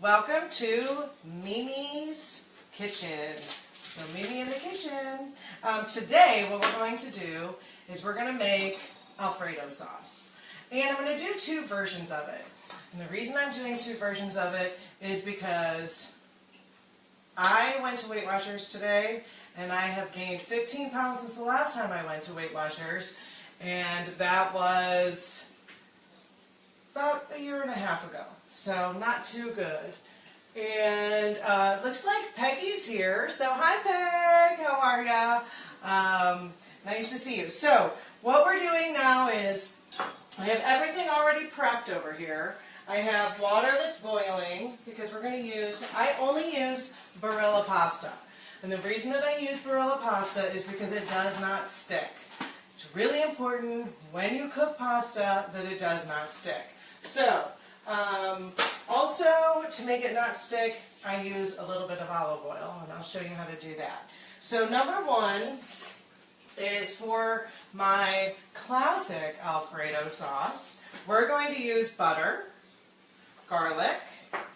Welcome to Mimi's Kitchen. So Mimi in the kitchen. Today what we're going to do is we're going to make Alfredo sauce. And I'm going to do two versions of it. And the reason I'm doing two versions of it is because I went to Weight Watchers today and I have gained 15 pounds since the last time I went to Weight Watchers. And that was about a year and a half ago. So not too good. And looks like Peggy's here. So hi Peg, how are ya? Nice to see you. So what we're doing now is I have everything already prepped over here. I have water that's boiling because we're going to use, I only use Barilla pasta. And the reason that I use Barilla pasta is because it does not stick. It's really important when you cook pasta that it does not stick. So, also to make it not stick, I use a little bit of olive oil, and I'll show you how to do that. So number one is for my classic Alfredo sauce. We're going to use butter, garlic.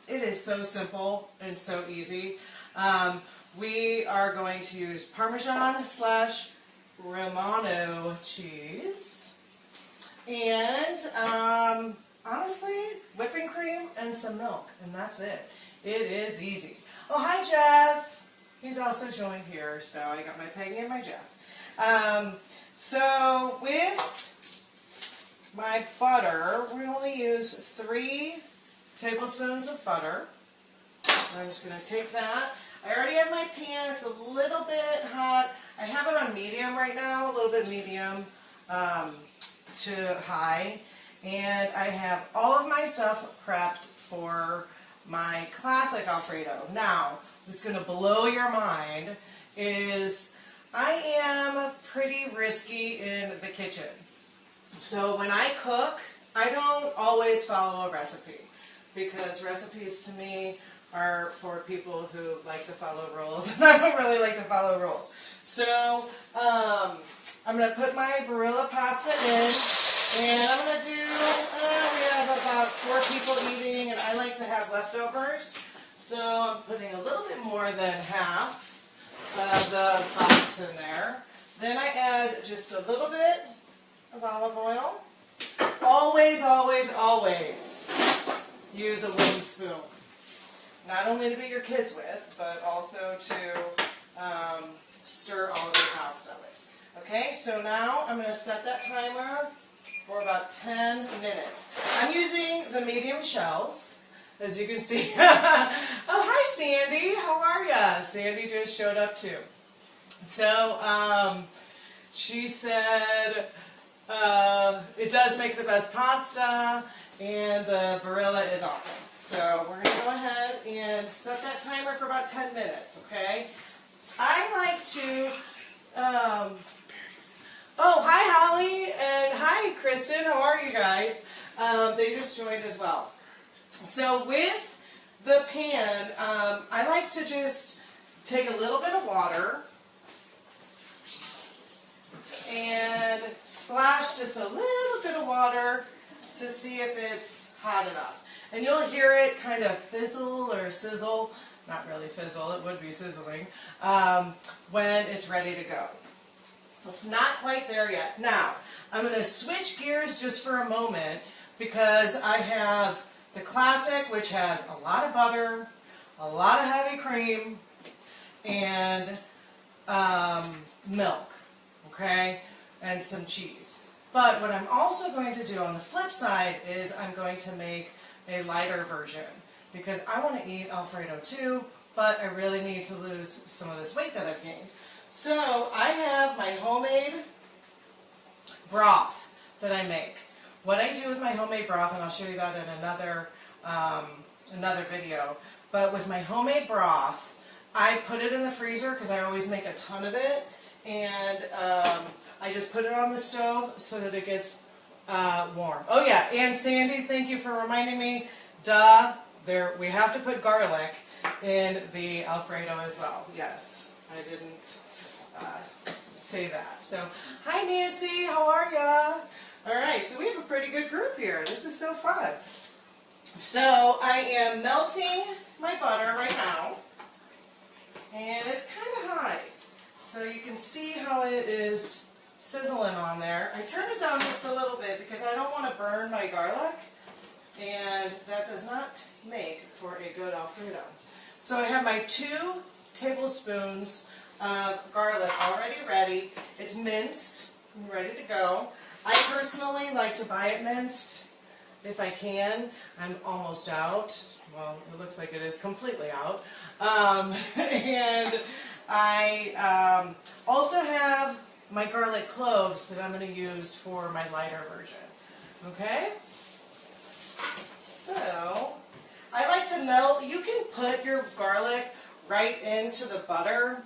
It is so simple and so easy. We are going to use Parmesan / Romano cheese. And honestly, whipping cream and some milk, and that's it. It is easy. Oh, hi Jeff. He's also joined here, so I got my Peggy and my Jeff. So with my butter, we only use 3 tablespoons of butter. I'm just going to take that. I already have my pan. It's a little bit hot. I have it on medium right now, a little bit medium to high. And I have all of my stuff prepped for my classic Alfredo. Now, what's going to blow your mind is I am pretty risky in the kitchen. So when I cook, I don't always follow a recipe because recipes to me are for people who like to follow rules, and I don't really like to follow rules. So I'm going to put my Barilla pasta in, and I'm going to do, we have about 4 people eating, and I like to have leftovers, so I'm putting a little bit more than half of the box in there. Then I add just a little bit of olive oil. Always, always, always use a wooden spoon. Not only to beat your kids with, but also to stir all of your pasta with. Okay, so now I'm going to set that timer for about 10 minutes. I'm using the medium shells, as you can see. Oh, hi Sandy, how are ya? Sandy just showed up too. So, she said it does make the best pasta, and the Barilla is awesome. So we're going to go ahead and set that timer for about 10 minutes, okay? I like to, oh, hi Holly, and hi Kristen, how are you guys? They just joined as well. So with the pan, I like to just take a little bit of water and splash just a little bit of water to see if it's hot enough. And you'll hear it kind of fizzle or sizzle, not really fizzle, it would be sizzling, when it's ready to go. So it's not quite there yet. Now, I'm going to switch gears just for a moment because I have the classic, which has a lot of butter, a lot of heavy cream, and milk, okay, and some cheese. But what I'm also going to do on the flip side is I'm going to make a lighter version because I want to eat Alfredo too, but I really need to lose some of this weight that I've gained. So I have my homemade broth that I make. What I do with my homemade broth, and I'll show you that in another video, but with my homemade broth, I put it in the freezer because I always make a ton of it, and I just put it on the stove so that it gets warm. Oh yeah, and Sandy, thank you for reminding me. Duh, we have to put garlic in the Alfredo as well. Yes, I didn't say that. So, hi Nancy, how are ya? All right, so we have a pretty good group here. This is so fun. So I am melting my butter right now, and it's kind of high. So you can see how it is sizzling on there. I turn it down just a little bit because I don't want to burn my garlic, and that does not make for a good Alfredo. So I have my 2 tablespoons of garlic already ready. It's minced and ready to go. I personally like to buy it minced if I can. I'm almost out. Well, it looks like it is completely out. And I also have my garlic cloves that I'm going to use for my lighter version. Okay? So, I like to melt. You can put your garlic right into the butter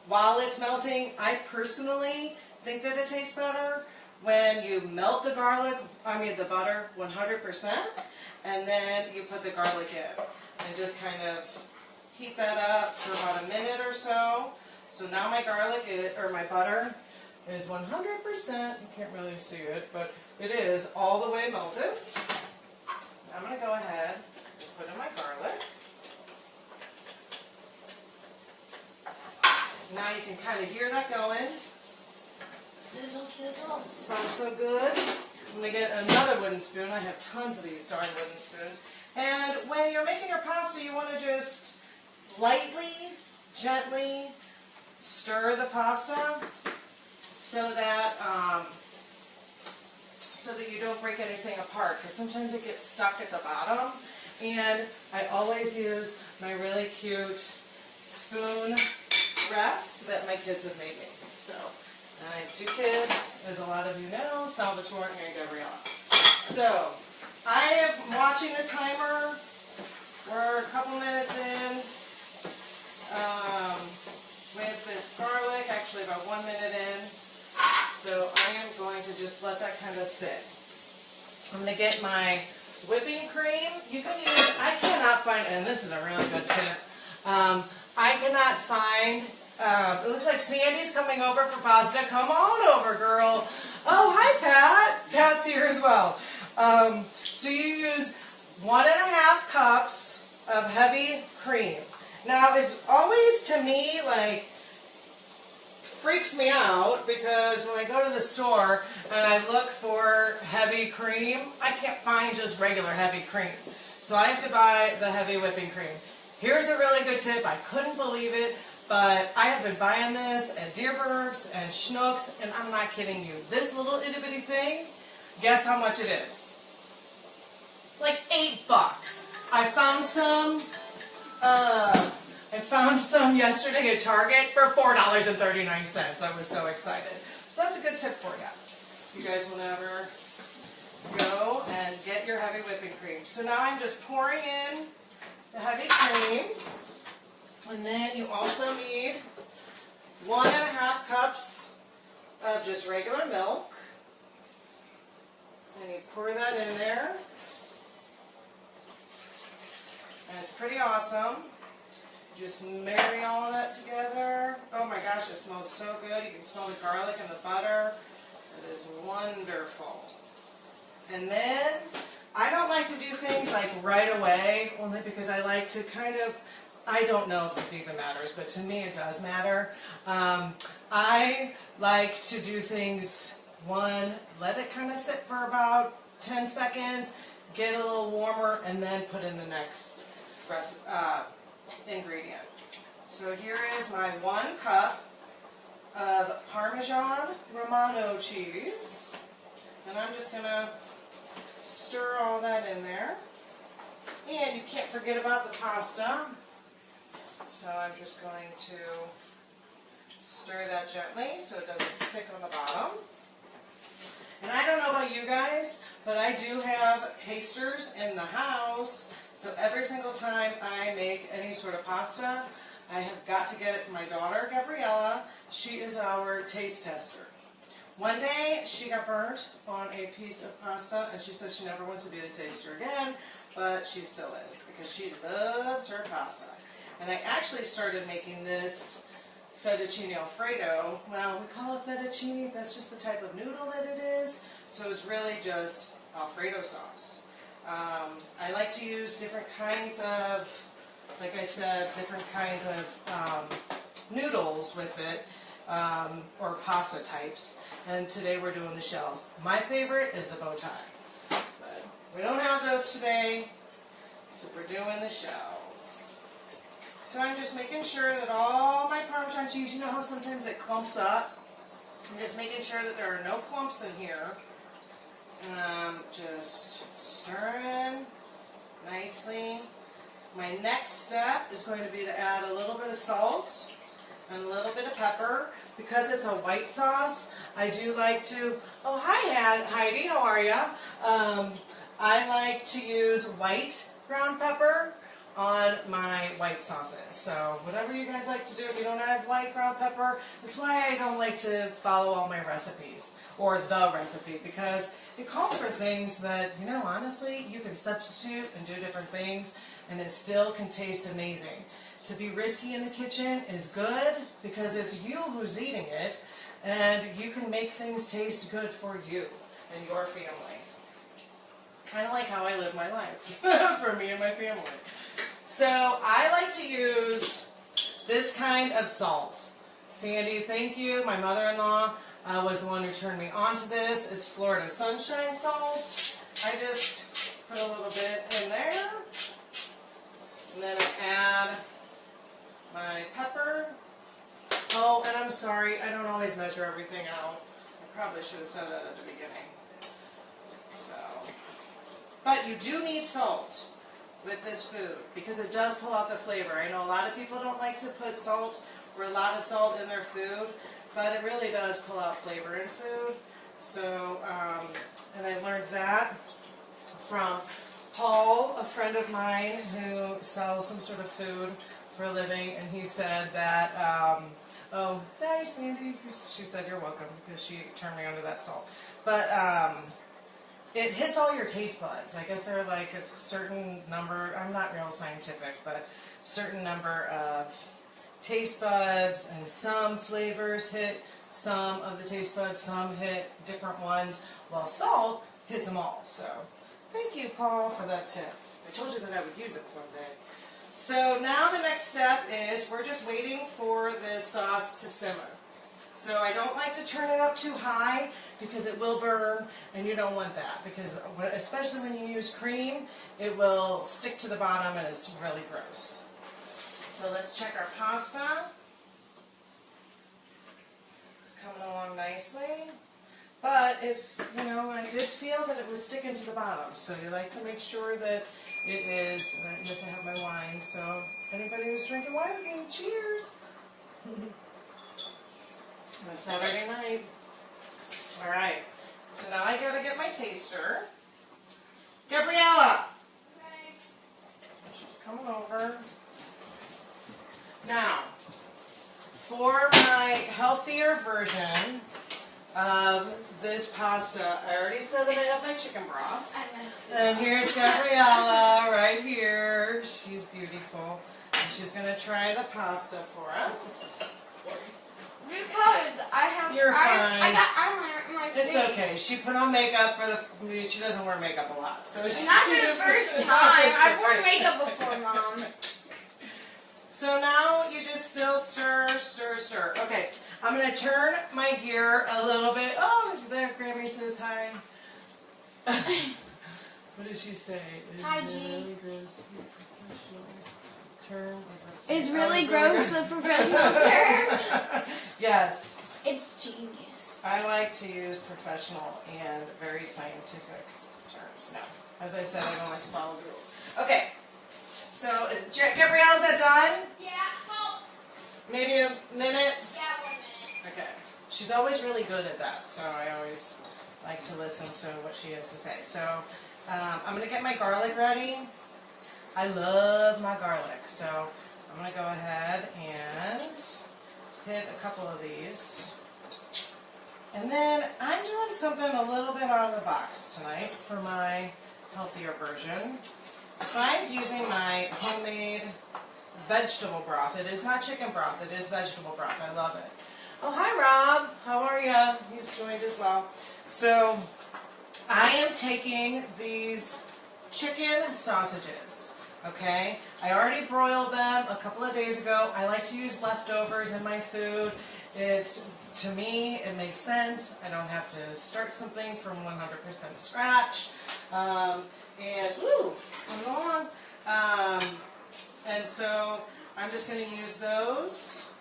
while it's melting. I personally think that it tastes better when you melt the the butter 100%, and then you put the garlic in and just kind of heat that up for about a minute or so. So now my my butter is 100%. You can't really see it, but it is all the way melted. I'm going to go ahead and put in my garlic. Now you can kind of hear that going. Sizzle, sizzle. Sounds so good. I'm going to get another wooden spoon. I have tons of these darn wooden spoons. And when you're making your pasta, you want to just lightly, gently stir the pasta so that you don't break anything apart, because sometimes it gets stuck at the bottom. And I always use my really cute spoon rest that my kids have made me. So I have 2 kids, as a lot of you know, Salvatore and Gabriella. So I am watching the timer. We're a couple minutes in with this garlic, actually about 1 minute in. So I am going to just let that kind of sit. I'm going to get my whipping cream. You can use, I cannot find, and this is a really good tip, I cannot find, it looks like Sandy's coming over for pasta. Come on over, girl. Oh, hi, Pat. Pat's here as well. So you use 1.5 cups of heavy cream. Now, it's always, to me, like, freaks me out, because when I go to the store and I look for heavy cream, I can't find just regular heavy cream. So I have to buy the heavy whipping cream. Here's a really good tip. I couldn't believe it, but I have been buying this at Deerberg's and Schnucks, and I'm not kidding you. This little itty bitty thing, guess how much it is? It's like $8. I found some yesterday at Target for $4.39. I was so excited. So that's a good tip for you. You guys will never go and get your heavy whipping cream. So now I'm just pouring in the heavy cream. And then you also need 1.5 cups of just regular milk. And you pour that in there. And it's pretty awesome. Just marry all of that together. Oh my gosh, it smells so good. You can smell the garlic and the butter. It is wonderful. And then, I don't like to do things like right away, only because I like to kind of, I don't know if it even matters, but to me it does matter. I like to do things, let it kind of sit for about 10 seconds, get a little warmer, and then put in the next ingredient. So here is my 1 cup of Parmesan Romano cheese, and I'm just going to stir all that in there. And you can't forget about the pasta, so I'm just going to stir that gently so it doesn't stick on the bottom. And I don't know about you guys, but I do have tasters in the house. So every single time I make any sort of pasta, I have got to get my daughter, Gabriella. She is our taste tester. One day, she got burnt on a piece of pasta, and she says she never wants to be the taster again, but she still is, because she loves her pasta. And I actually started making this fettuccine Alfredo. Well, we call it fettuccine. That's just the type of noodle that it is. So it's really just Alfredo sauce. I like to use different kinds of, like I said, different kinds of noodles with it, or pasta types. And today we're doing the shells. My favorite is the bow tie. But we don't have those today, so we're doing the shells. So I'm just making sure that all my Parmesan cheese, you know how sometimes it clumps up? I'm just making sure that there are no clumps in here. And I'm just stirring nicely. My next step is going to be to add a little bit of salt and a little bit of pepper. Because it's a white sauce, I do like to, oh hi Heidi, how are ya? I like to use white ground pepper on my white sauces. So whatever you guys like to do, if you don't have white ground pepper, that's why I don't like to follow all my recipes, or the recipe, because it calls for things that, you know, honestly, you can substitute and do different things, and it still can taste amazing. To be risky in the kitchen is good, because it's you who's eating it, and you can make things taste good for you and your family. Kind of like how I live my life, for me and my family. So I like to use this kind of salt. Sandy, thank you. My mother-in-law was the one who turned me on to this. It's Florida Sunshine salt. I just put a little bit in there. And then I add my pepper. Oh, and I'm sorry, I don't always measure everything out. I probably should have said that at the beginning. So, but you do need salt with this food, because it does pull out the flavor. I know a lot of people don't like to put salt or a lot of salt in their food, but it really does pull out flavor in food. So, and I learned that from Paul, a friend of mine who sells some sort of food for a living, and he said that, oh, thanks Sandy, she said you're welcome, because she turned me onto that salt. But, it hits all your taste buds. I guess there are like a certain number, I'm not real scientific, but certain number of taste buds, and some flavors hit some of the taste buds, some hit different ones, while salt hits them all. So thank you, Paul, for that tip. I told you that I would use it someday. So now the next step is we're just waiting for this sauce to simmer. So I don't like to turn it up too high, because it will burn, and you don't want that, because especially when you use cream, it will stick to the bottom and it's really gross. So let's check our pasta. It's coming along nicely. But if, you know, I did feel that it was sticking to the bottom, so you like to make sure that it is, yes, I have my wine, so anybody who's drinking wine with me, cheers! On a Saturday night. Alright, so now I gotta get my taster. Gabriella! Okay. She's coming over. Now, for my healthier version of this pasta, I already said that I have my chicken broth. I messed it And up. here's Gabriella right here. She's beautiful. And she's gonna try the pasta for us. Because I have. You're fine. I got eyeliner in my face. It's okay. She put on makeup for the. She doesn't wear makeup a lot, so it's Not for the first time. I've worn makeup before, Mom. So now you just still stir, stir, stir. Okay, I'm gonna turn my gear a little bit. Oh, there, Grammy says hi. What did she say? Hi, G. Really gross, professional term. Is really gross the professional term? Yes. It's genius. I like to use professional and very scientific terms. No, as I said, I don't like to follow the rules. Okay, so is Gabrielle, is that done? Yeah, well, Maybe a minute? yeah, 1 minute. Okay. She's always really good at that, so I always like to listen to what she has to say. So I'm going to get my garlic ready. I love my garlic, so I'm going to go ahead and hit a couple of these. And then I'm doing something a little bit out of the box tonight for my healthier version. Besides using my homemade vegetable broth, it is not chicken broth, it is vegetable broth. I love it. Oh, hi Rob. How are you? He's joined as well. So I am taking these chicken sausages. Okay, I already broiled them a couple of days ago. I like to use leftovers in my food. To me, it makes sense. I don't have to start something from 100% scratch. Come along. And so I'm just going to use those.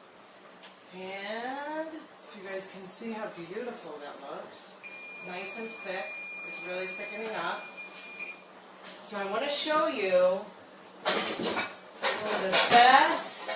And if you guys can see how beautiful that looks, it's nice and thick. It's really thickening up. So I want to show you one of the best